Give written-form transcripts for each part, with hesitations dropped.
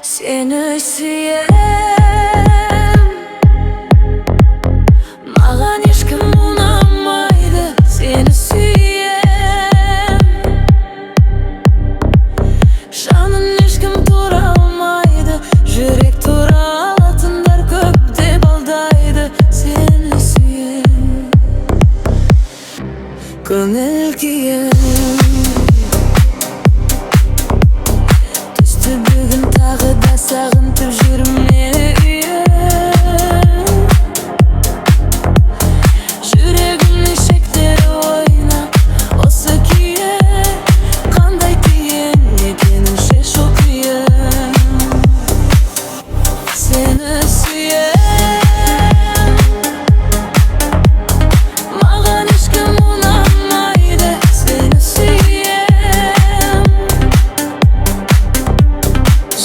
Seni suyem, mağan ешкім ұнамайды. Seni suyem, жанын ешкім тұра алмайды. Жүрек тұра алатындар көп деп алдайды. Seni suyem, көңіл күйім түсті бүгін тағы да сағынтып жүрме үйім. Жүрегімнің шектері ойнап осы күйе, қандай күйен екенін шешу қиын. Seni suyем, маған ешкім ұнамайды. Seni suyем,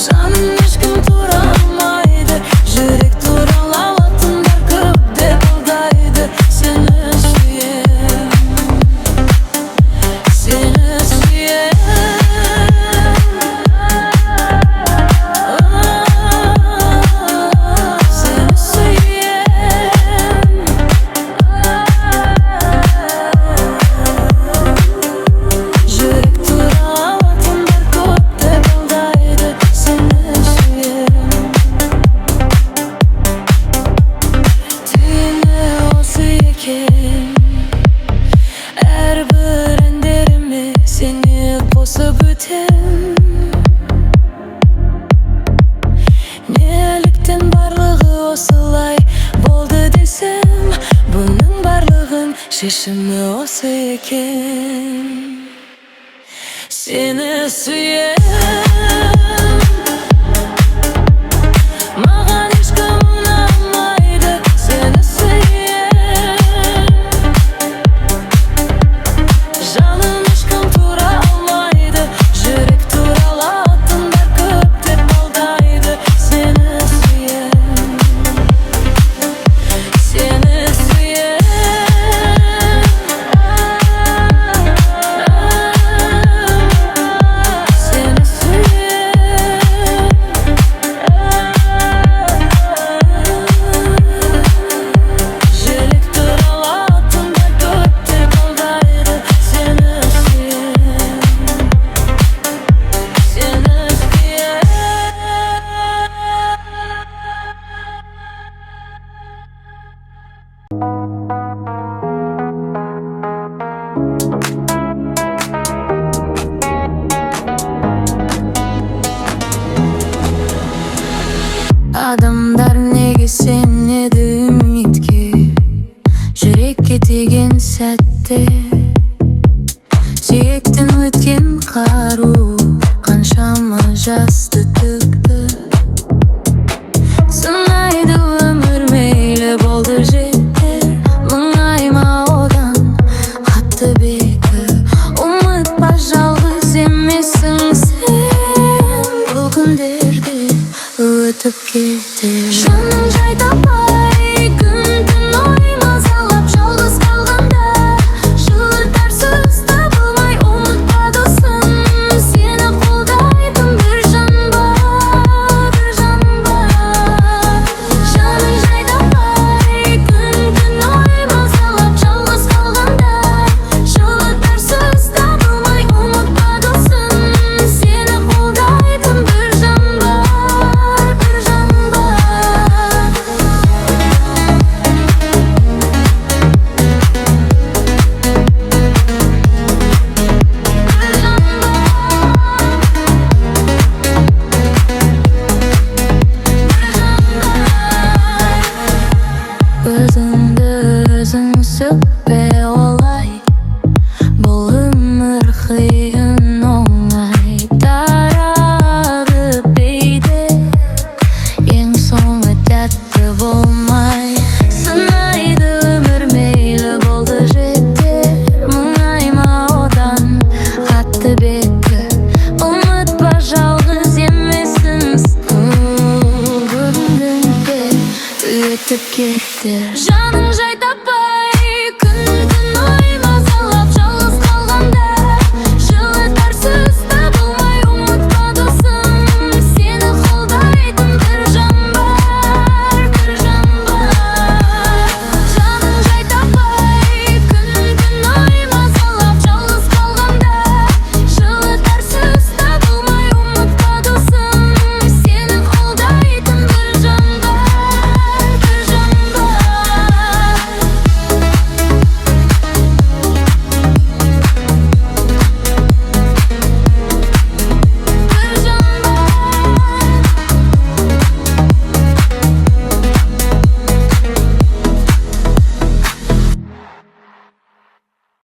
жанын ешкім тұра алмайды. Жүрек туралы алатындар көп деп алдайды. Seni suyem, seni suyem, seni suyem. Жүрек туралы алатындар көп деп алдайды. Seni suyem, түйіні осы екен. Әрбір әндеріме сені қосып өтем. Неліктен барлығы осылай болды десем, бұның барлығын шешімі осы екен. Seni suyem, маған ешкім ұнамайды. Seni suyem, жанын ешкім тұра алмайды. Жүрек туралы алатындар көп деп алдайды. Seni suyem, seni suyem, seni suyem. Жүрек туралы алатындар көп деп алдайды. Seni suyem, seni suyem. Адамдар неге сенеді үмітке, жүрекке тиген сәтте. Сүйектен өткен қару қаншама жасты төкті. Сынайды өмір, мейлі болды жетер. Мұңайма одан қатты бекі, ұмытпа жалғыз емессің сен. Бұл күндерде өтіп кетер. Жаным жай таппай күн-түн ой мазалап жалғыз қалғанда, жылытарсыз табылмай ұмытпа досым. Сені қолдайтын бір жан бар, бір жан бар. Жаным жай таппай күн-түн ой мазалап жалғыз қалғанда, жылытарсыз табылмай ұмытпа досым. Сені қолдайтын бір жан бар, бір жан бар. Өзіңді өзің сөкпе,